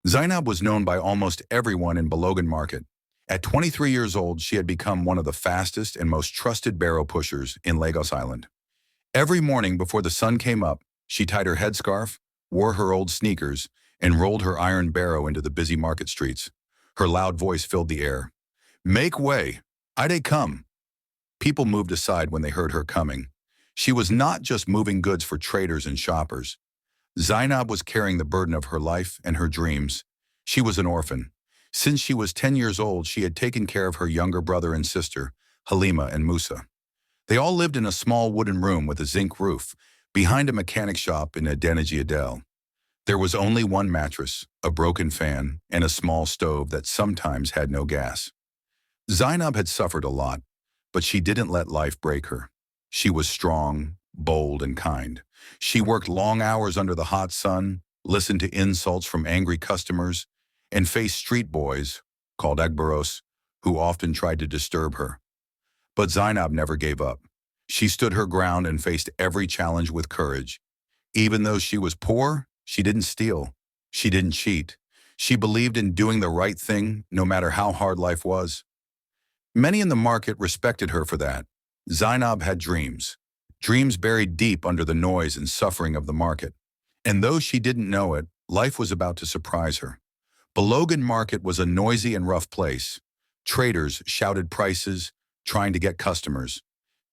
Zainab was known by almost everyone in Balogun Market. At 23 years old, she had become one of the fastest and most trusted barrow pushers in Lagos Island. Every morning before the sun came up, she tied her headscarf, wore her old sneakers, and rolled her iron barrow into the busy market streets. Her loud voice filled the air. "Make way! Ide come!" People moved aside when they heard her coming. She was not just moving goods for traders and shoppers. Zainab was carrying the burden of her life and her dreams. She was an orphan. Since she was 10 years old, she had taken care of her younger brother and sister, Halima and Musa. They all lived in a small wooden room with a zinc roof, behind a mechanic shop in Adeniji Adel. There was only one mattress, a broken fan, and a small stove that sometimes had no gas. Zainab had suffered a lot, but she didn't let life break her. She was strong, bold, and kind. She worked long hours under the hot sun, listened to insults from angry customers, and faced street boys, called Egbaros, who often tried to disturb her. But Zainab never gave up. She stood her ground and faced every challenge with courage. Even though she was poor, she didn't steal. She didn't cheat. She believed in doing the right thing, no matter how hard life was. Many in the market respected her for that. Zainab had dreams. Dreams buried deep under the noise and suffering of the market. And though she didn't know it, life was about to surprise her. Balogun Market was a noisy and rough place. Traders shouted prices, trying to get customers.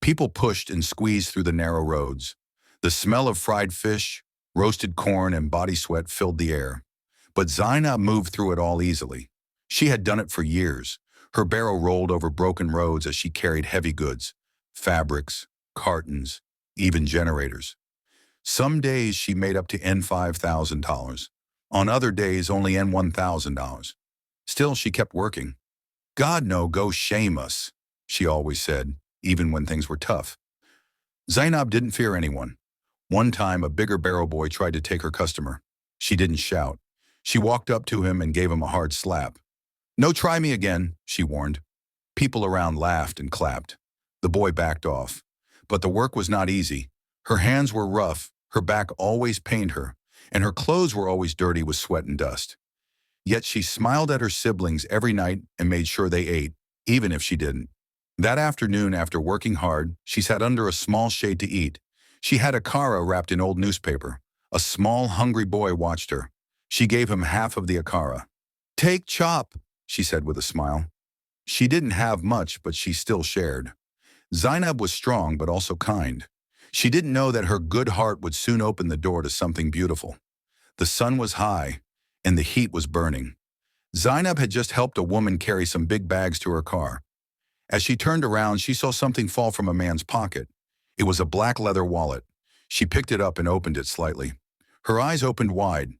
People pushed and squeezed through the narrow roads. The smell of fried fish, roasted corn, and body sweat filled the air. But Zainab moved through it all easily. She had done it for years. Her barrow rolled over broken roads as she carried heavy goods, fabrics, cartons, even generators. Some days she made up to N$5,000. On other days, only N$1,000. Still, she kept working. "God no go shame us," she always said, even when things were tough. Zainab didn't fear anyone. One time, a bigger barrow boy tried to take her customer. She didn't shout. She walked up to him and gave him a hard slap. "No, try me again," she warned. People around laughed and clapped. The boy backed off. But the work was not easy. Her hands were rough, her back always pained her, and her clothes were always dirty with sweat and dust. Yet she smiled at her siblings every night and made sure they ate, even if she didn't. That afternoon, after working hard, she sat under a small shade to eat. She had a akara wrapped in old newspaper. A small, hungry boy watched her. She gave him half of the akara. "Take chop," she said with a smile. She didn't have much, but she still shared. Zainab was strong, but also kind. She didn't know that her good heart would soon open the door to something beautiful. The sun was high, and the heat was burning. Zainab had just helped a woman carry some big bags to her car. As she turned around, she saw something fall from a man's pocket. It was a black leather wallet. She picked it up and opened it slightly. Her eyes opened wide.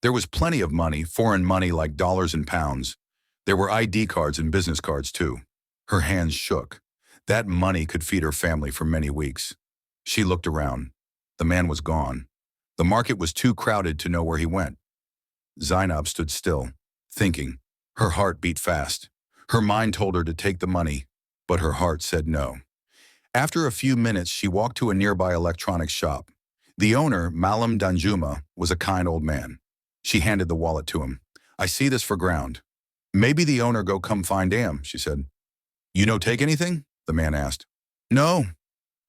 There was plenty of money, foreign money like dollars and pounds. There were ID cards and business cards too. Her hands shook. That money could feed her family for many weeks. She looked around. The man was gone. The market was too crowded to know where he went. Zainab stood still, thinking. Her heart beat fast. Her mind told her to take the money, but her heart said no. After a few minutes, she walked to a nearby electronics shop. The owner, Malam Danjuma, was a kind old man. She handed the wallet to him. "I see this for ground." "Maybe the owner go come find am," she said. "You no take anything?" the man asked. "No.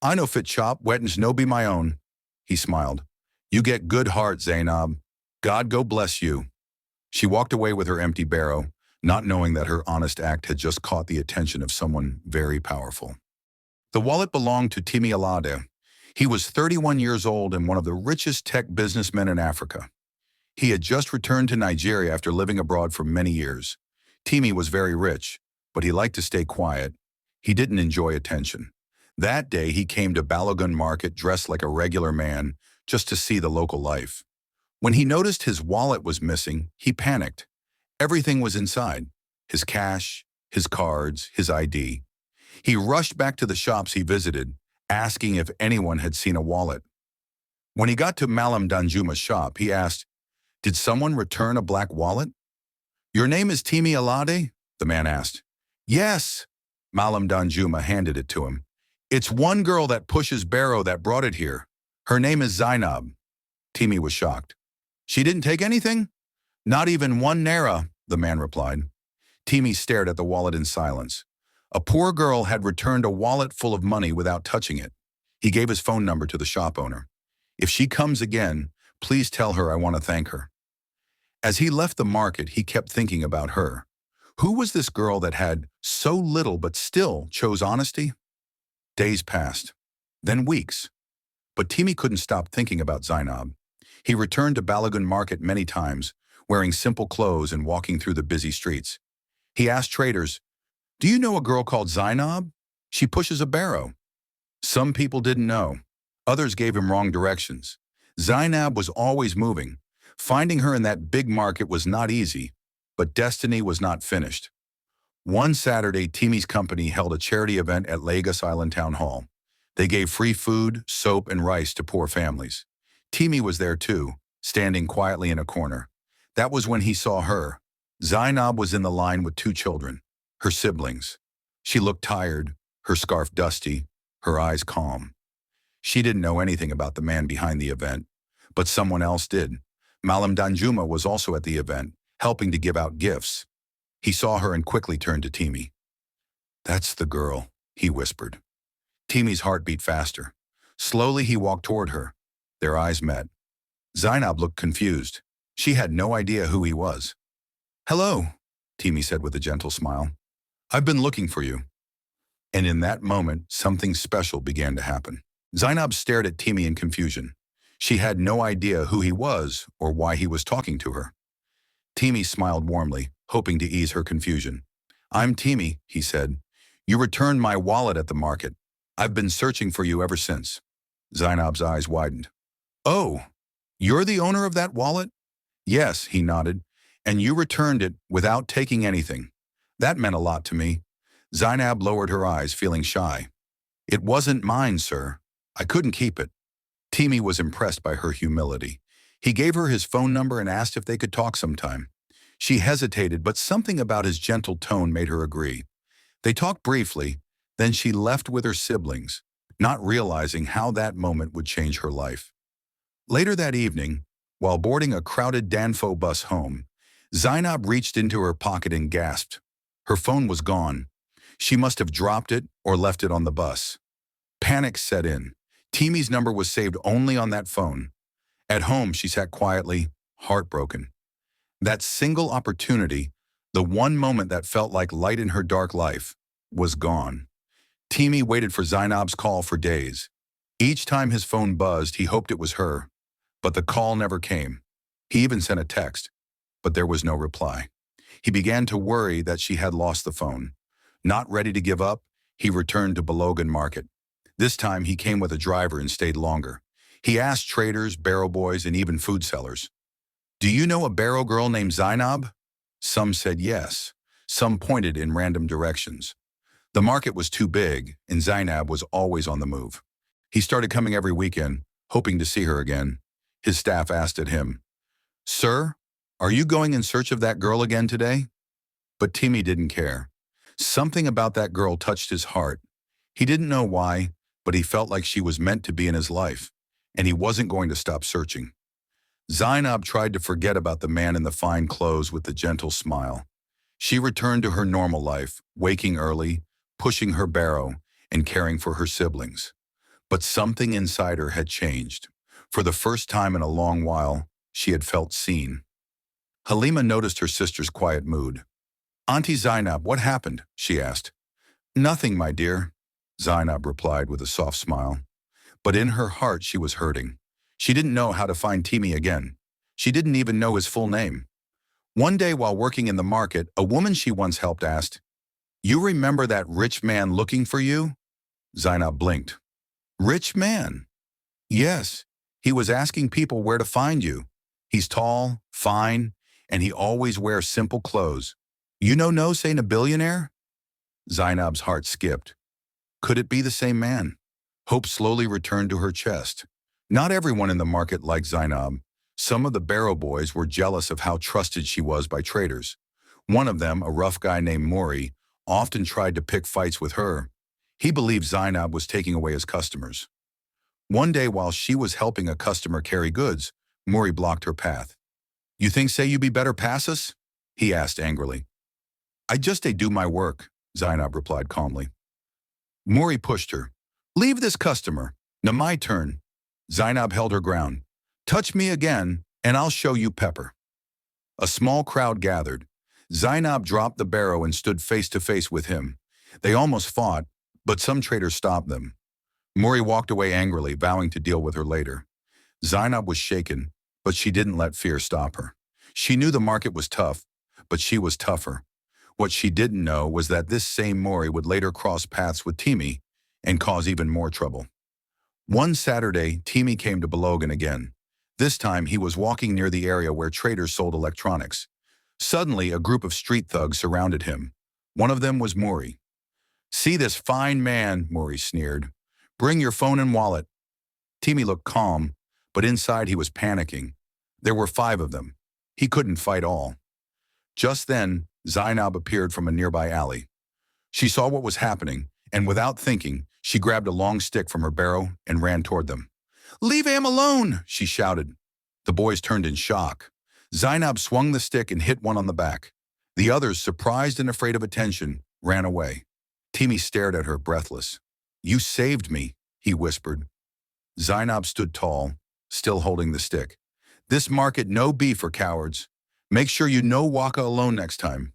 I no fit chop, wettins no be my own." He smiled. "You get good heart, Zainab. God go bless you." She walked away with her empty barrow, not knowing that her honest act had just caught the attention of someone very powerful. The wallet belonged to Timi Alade. He was 31 years old and one of the richest tech businessmen in Africa. He had just returned to Nigeria after living abroad for many years. Timi was very rich, but he liked to stay quiet. He didn't enjoy attention. That day, he came to Balogun Market dressed like a regular man, just to see the local life. When he noticed his wallet was missing, he panicked. Everything was inside: his cash, his cards, his ID. He rushed back to the shops he visited, asking if anyone had seen a wallet. When he got to Malam Danjuma's shop, he asked, "Did someone return a black wallet?" "Your name is Timi Alade?" the man asked. "Yes." Malam Danjuma handed it to him. "It's one girl that pushes Barrow that brought it here. Her name is Zainab." Timi was shocked. "She didn't take anything?" Not even 1 naira, the man replied. Timi stared at the wallet in silence. A poor girl had returned a wallet full of money without touching it. He gave his phone number to the shop owner. If she comes again, please tell her I want to thank her. As he left the market, he kept thinking about her. Who was this girl that had so little but still chose honesty? Days passed, then weeks. But Timi couldn't stop thinking about Zainab. He returned to Balogun Market many times, wearing simple clothes and walking through the busy streets. He asked traders, "Do you know a girl called Zainab? She pushes a barrow." Some people didn't know. Others gave him wrong directions. Zainab was always moving. Finding her in that big market was not easy, but destiny was not finished. One Saturday, Timi's company held a charity event at Lagos Island Town Hall. They gave free food, soap, and rice to poor families. Timi was there too, standing quietly in a corner. That was when he saw her. Zainab was in the line with 2 children, her siblings. She looked tired, her scarf dusty, her eyes calm. She didn't know anything about the man behind the event, but someone else did. Malam Danjuma was also at the event, helping to give out gifts. He saw her and quickly turned to Timi. "That's the girl," he whispered. Timi's heart beat faster. Slowly he walked toward her. Their eyes met. Zainab looked confused. She had no idea who he was. "Hello," Timi said with a gentle smile. "I've been looking for you." And in that moment, something special began to happen. Zainab stared at Timi in confusion. She had no idea who he was or why he was talking to her. Timi smiled warmly, hoping to ease her confusion. "I'm Timi," he said. "You returned my wallet at the market. I've been searching for you ever since." Zainab's eyes widened. "Oh, you're the owner of that wallet?" "Yes," he nodded. "And you returned it without taking anything. That meant a lot to me." Zainab lowered her eyes, feeling shy. "It wasn't mine, sir. I couldn't keep it." Timi was impressed by her humility. He gave her his phone number and asked if they could talk sometime. She hesitated, but something about his gentle tone made her agree. They talked briefly, then she left with her siblings, not realizing how that moment would change her life. Later that evening, while boarding a crowded Danfo bus home, Zainab reached into her pocket and gasped. Her phone was gone. She must have dropped it or left it on the bus. Panic set in. Timi's number was saved only on that phone. At home, she sat quietly, heartbroken. That single opportunity, the one moment that felt like light in her dark life, was gone. Timi waited for Zainab's call for days. Each time his phone buzzed, he hoped it was her. But the call never came. He even sent a text, but there was no reply. He began to worry that she had lost the phone. Not ready to give up, he returned to Balogun Market. This time he came with a driver and stayed longer. He asked traders, barrow boys, and even food sellers, "Do you know a barrow girl named Zainab?" Some said yes. Some pointed in random directions. The market was too big, and Zainab was always on the move. He started coming every weekend, hoping to see her again. His staff asked at him, "Sir, are you going in search of that girl again today?" But Timi didn't care. Something about that girl touched his heart. He didn't know why, but he felt like she was meant to be in his life, and he wasn't going to stop searching. Zainab tried to forget about the man in the fine clothes with the gentle smile. She returned to her normal life, waking early, pushing her barrow, and caring for her siblings. But something inside her had changed. For the first time in a long while, she had felt seen. Halima noticed her sister's quiet mood. "Auntie Zainab, what happened?" she asked. "Nothing, my dear," Zainab replied with a soft smile. But in her heart, she was hurting. She didn't know how to find Timi again. She didn't even know his full name. One day while working in the market, a woman she once helped asked, "You remember that rich man looking for you?" Zainab blinked. "Rich man?" "Yes, he was asking people where to find you. He's tall, fine, and he always wears simple clothes. You know no say a billionaire?" Zainab's heart skipped. Could it be the same man? Hope slowly returned to her chest. Not everyone in the market liked Zainab. Some of the barrow boys were jealous of how trusted she was by traders. One of them, a rough guy named Mori, often tried to pick fights with her. He believed Zainab was taking away his customers. One day while she was helping a customer carry goods, Mori blocked her path. You think say you be better pass us? He asked angrily. I just a do my work, Zainab replied calmly. Mori pushed her. Leave this customer. Now my turn. Zainab held her ground. Touch me again, and I'll show you pepper. A small crowd gathered. Zainab dropped the barrow and stood face to face with him. They almost fought, but some traders stopped them. Mori walked away angrily, vowing to deal with her later. Zainab was shaken, but she didn't let fear stop her. She knew the market was tough, but she was tougher. What she didn't know was that this same Mori would later cross paths with Timi and cause even more trouble. One Saturday, Timi came to Balogun again. This time, he was walking near the area where traders sold electronics. Suddenly, a group of street thugs surrounded him. One of them was Mori. See this fine man, Mori sneered. Bring your phone and wallet. Timi looked calm, but inside he was panicking. There were 5 of them. He couldn't fight all. Just then, Zainab appeared from a nearby alley. She saw what was happening, and without thinking, she grabbed a long stick from her barrow and ran toward them. Leave him alone, she shouted. The boys turned in shock. Zainab swung the stick and hit one on the back. The others, surprised and afraid of attention, ran away. Timi stared at her, breathless. You saved me, he whispered. Zainab stood tall, still holding the stick. This market no beef for cowards. Make sure you no waka alone next time.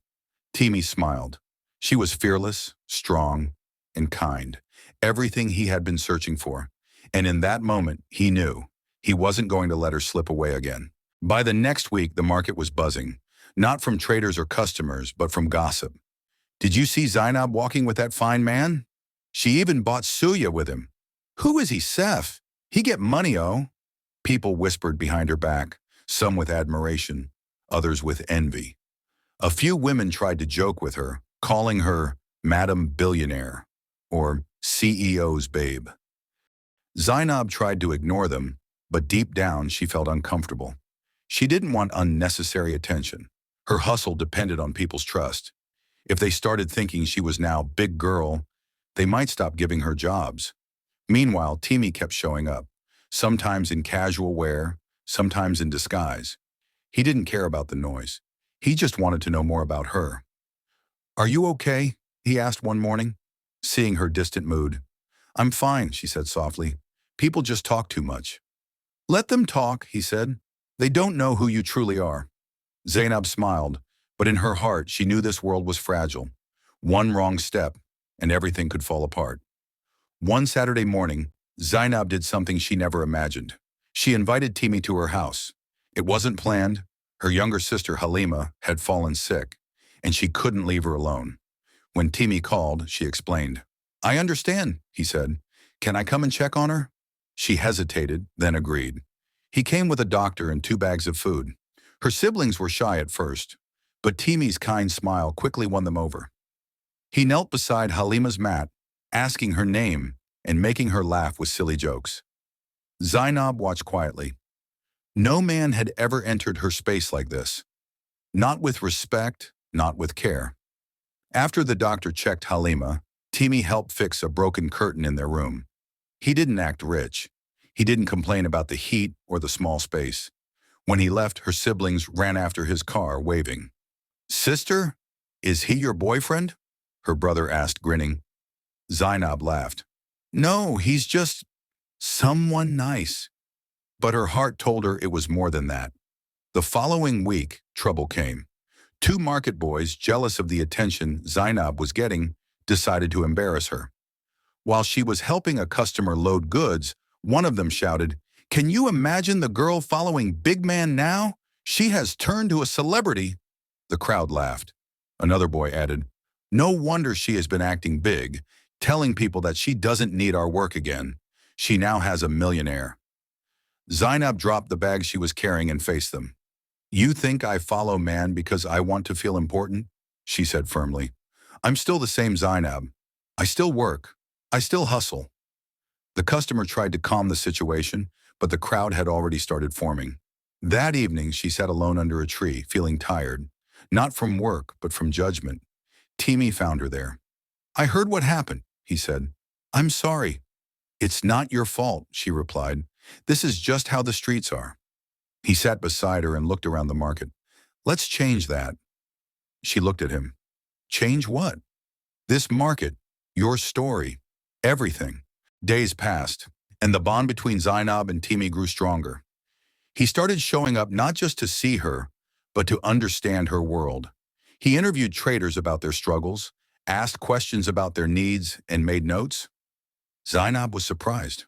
Timi smiled. She was fearless, strong, and kind. Everything he had been searching for. And in that moment, he knew he wasn't going to let her slip away again. By the next week, the market was buzzing. Not from traders or customers, but from gossip. Did you see Zainab walking with that fine man? She even bought suya with him. Who is he, Seth? He get money, oh? People whispered behind her back, some with admiration, others with envy. A few women tried to joke with her, calling her Madam Billionaire or CEO's babe. Zainab tried to ignore them, but deep down she felt uncomfortable. She didn't want unnecessary attention. Her hustle depended on people's trust. If they started thinking she was now big girl, they might stop giving her jobs. Meanwhile, Timi kept showing up, sometimes in casual wear, sometimes in disguise. He didn't care about the noise. He just wanted to know more about her. Are you okay? He asked one morning, seeing her distant mood. I'm fine, she said softly. People just talk too much. Let them talk, he said. They don't know who you truly are. Zainab smiled, but in her heart she knew this world was fragile. One wrong step, and everything could fall apart. One Saturday morning, Zainab did something she never imagined. She invited Timi to her house. It wasn't planned. Her younger sister Halima had fallen sick, and she couldn't leave her alone. When Timi called, she explained. I understand, he said. Can I come and check on her? She hesitated, then agreed. He came with a doctor and 2 bags of food. Her siblings were shy at first, but Timi's kind smile quickly won them over. He knelt beside Halima's mat, asking her name and making her laugh with silly jokes. Zainab watched quietly. No man had ever entered her space like this. Not with respect, not with care. After the doctor checked Halima, Timi helped fix a broken curtain in their room. He didn't act rich. He didn't complain about the heat or the small space. When he left, her siblings ran after his car, waving. Sister, is he your boyfriend? Her brother asked, grinning. Zainab laughed. No, he's just someone nice. But her heart told her it was more than that. The following week, trouble came. 2 market boys, jealous of the attention Zainab was getting, decided to embarrass her. While she was helping a customer load goods, one of them shouted, Can you imagine the girl following Big Man now? She has turned to a celebrity. The crowd laughed. Another boy added, No wonder she has been acting big, telling people that she doesn't need our work again. She now has a millionaire. Zainab dropped the bag she was carrying and faced them. You think I follow man because I want to feel important? She said firmly. I'm still the same Zainab. I still work. I still hustle. The customer tried to calm the situation, but the crowd had already started forming. That evening, she sat alone under a tree, feeling tired, not from work, but from judgment. Timi found her there. I heard what happened, he said. I'm sorry. It's not your fault, she replied. This is just how the streets are. He sat beside her and looked around the market. Let's change that. She looked at him. Change what? This market, your story, everything. Days passed, and the bond between Zainab and Timi grew stronger. He started showing up not just to see her, but to understand her world. He interviewed traders about their struggles, asked questions about their needs, and made notes. Zainab was surprised.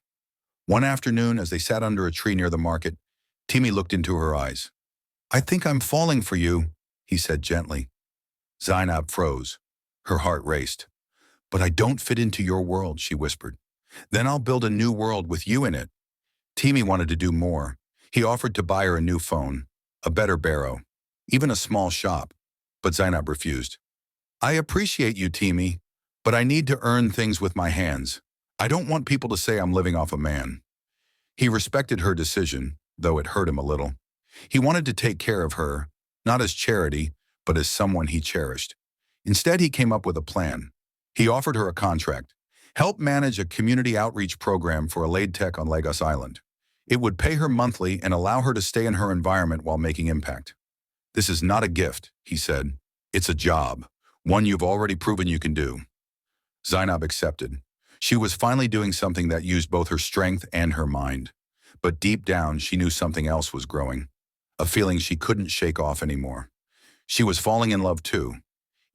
One afternoon, as they sat under a tree near the market, Timi looked into her eyes. I think I'm falling for you, he said gently. Zainab froze. Her heart raced. But I don't fit into your world, she whispered. Then I'll build a new world with you in it. Timi wanted to do more. He offered to buy her a new phone, a better Barrow, even a small shop. But Zainab refused. I appreciate you, Timi, but I need to earn things with my hands. I don't want people to say I'm living off a man. He respected her decision, though it hurt him a little. He wanted to take care of her, not as charity, but as someone he cherished. Instead, he came up with a plan. He offered her a contract, help manage a community outreach program for a laid tech on Lagos Island. It would pay her monthly and allow her to stay in her environment while making impact. This is not a gift, he said. It's a job, one you've already proven you can do. Zainab accepted. She was finally doing something that used both her strength and her mind. But deep down, she knew something else was growing, a feeling she couldn't shake off anymore. She was falling in love too.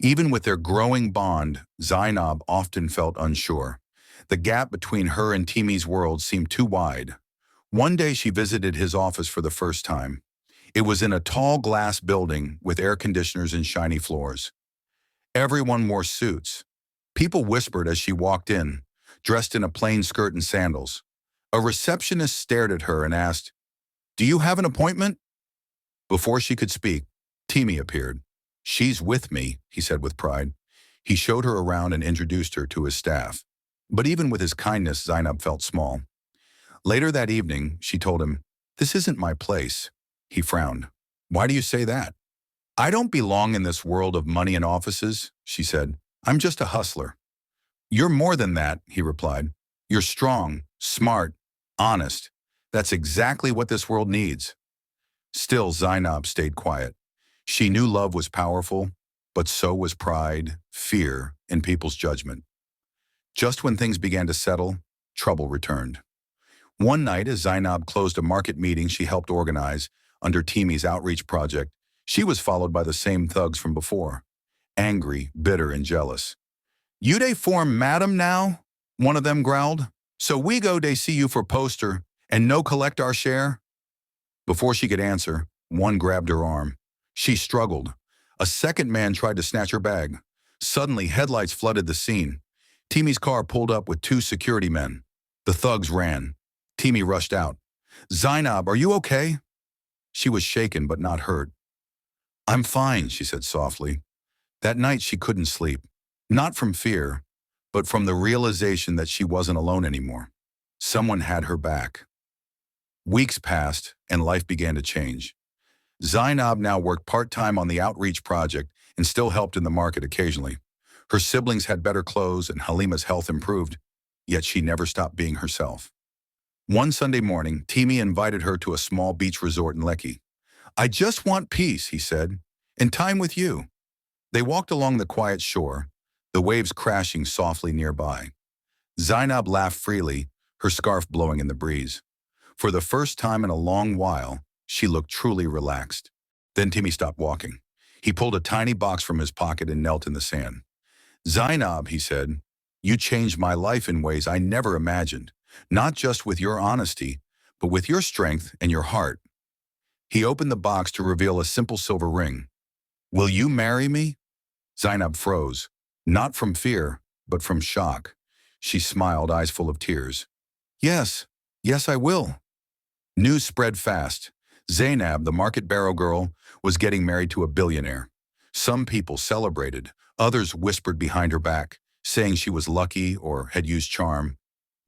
Even with their growing bond, Zainab often felt unsure. The gap between her and Timi's world seemed too wide. One day she visited his office for the first time. It was in a tall glass building with air conditioners and shiny floors. Everyone wore suits. People whispered as she walked in, dressed in a plain skirt and sandals. A receptionist stared at her and asked, "Do you have an appointment?" Before she could speak, Timi appeared. "She's with me," he said with pride. He showed her around and introduced her to his staff. But even with his kindness, Zainab felt small. Later that evening, she told him, "This isn't my place." He frowned. "Why do you say that?" "I don't belong in this world of money and offices," she said. "I'm just a hustler." "You're more than that," he replied. "You're strong, smart, honest. That's exactly what this world needs." Still, Zainab stayed quiet. She knew love was powerful, but so was pride, fear, and people's judgment. Just when things began to settle, trouble returned. One night, as Zainab closed a market meeting she helped organize under Timi's outreach project, she was followed by the same thugs from before, angry, bitter, and jealous. "You dey form madam now?" one of them growled. "So we go dey see you for poster and no collect our share?" Before she could answer, one grabbed her arm. She struggled. A second man tried to snatch her bag. Suddenly, headlights flooded the scene. Timi's car pulled up with two security men. The thugs ran. Timi rushed out. "Zainab, are you okay?" She was shaken but not hurt. "I'm fine," she said softly. That night she couldn't sleep. Not from fear, but from the realization that she wasn't alone anymore. Someone had her back. Weeks passed, and life began to change. Zainab now worked part-time on the outreach project and still helped in the market occasionally. Her siblings had better clothes and Halima's health improved, yet she never stopped being herself. One Sunday morning, Timi invited her to a small beach resort in Lekki. "I just want peace," he said, "and time with you." They walked along the quiet shore, the waves crashing softly nearby. Zainab laughed freely, her scarf blowing in the breeze. For the first time in a long while, she looked truly relaxed. Then Timi stopped walking. He pulled a tiny box from his pocket and knelt in the sand. "Zainab," he said, "you changed my life in ways I never imagined, not just with your honesty, but with your strength and your heart." He opened the box to reveal a simple silver ring. "Will you marry me?" Zainab froze, not from fear, but from shock. She smiled, eyes full of tears. Yes, I will." News spread fast. Zainab, the market Barrow girl, was getting married to a billionaire. Some people celebrated, others whispered behind her back, saying she was lucky or had used charm.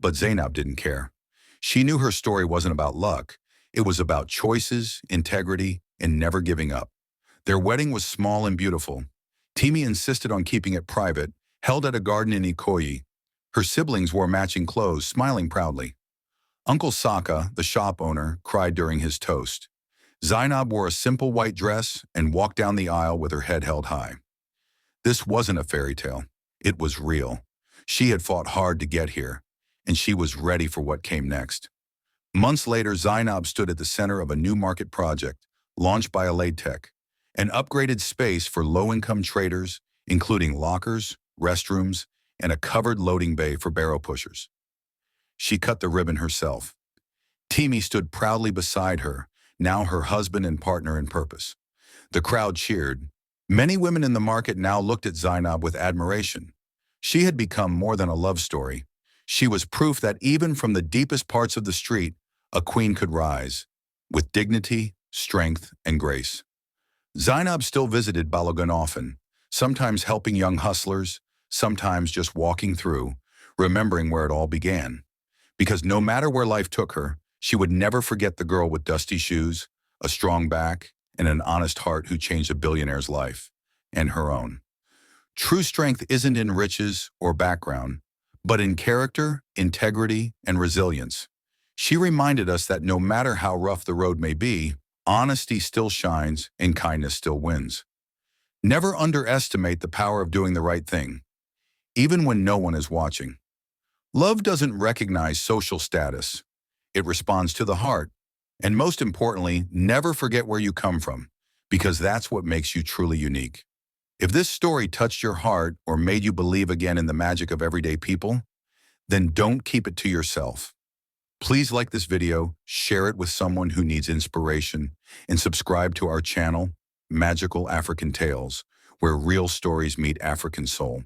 But Zainab didn't care. She knew her story wasn't about luck. It was about choices, integrity, and never giving up. Their wedding was small and beautiful. Timi insisted on keeping it private, held at a garden in Ikoyi. Her siblings wore matching clothes, smiling proudly. Uncle Saka, the shop owner, cried during his toast. Zainab wore a simple white dress and walked down the aisle with her head held high. This wasn't a fairy tale. It was real. She had fought hard to get here, and she was ready for what came next. Months later, Zainab stood at the center of a new market project, launched by Alade Tech, an upgraded space for low-income traders, including lockers, restrooms, and a covered loading bay for barrow pushers. She cut the ribbon herself. Timi stood proudly beside her, now her husband and partner in purpose. The crowd cheered. Many women in the market now looked at Zainab with admiration. She had become more than a love story. She was proof that even from the deepest parts of the street, a queen could rise, with dignity, strength, and grace. Zainab still visited Balogun often, sometimes helping young hustlers, sometimes just walking through, remembering where it all began. Because no matter where life took her, she would never forget the girl with dusty shoes, a strong back, and an honest heart who changed a billionaire's life, and her own. True strength isn't in riches or background, but in character, integrity, and resilience. She reminded us that no matter how rough the road may be, honesty still shines and kindness still wins. Never underestimate the power of doing the right thing, even when no one is watching. Love doesn't recognize social status. It responds to the heart. And most importantly, never forget where you come from, because that's what makes you truly unique. If this story touched your heart or made you believe again in the magic of everyday people, then don't keep it to yourself. Please like this video, share it with someone who needs inspiration, and subscribe to our channel, Magical African Tales, where real stories meet African soul.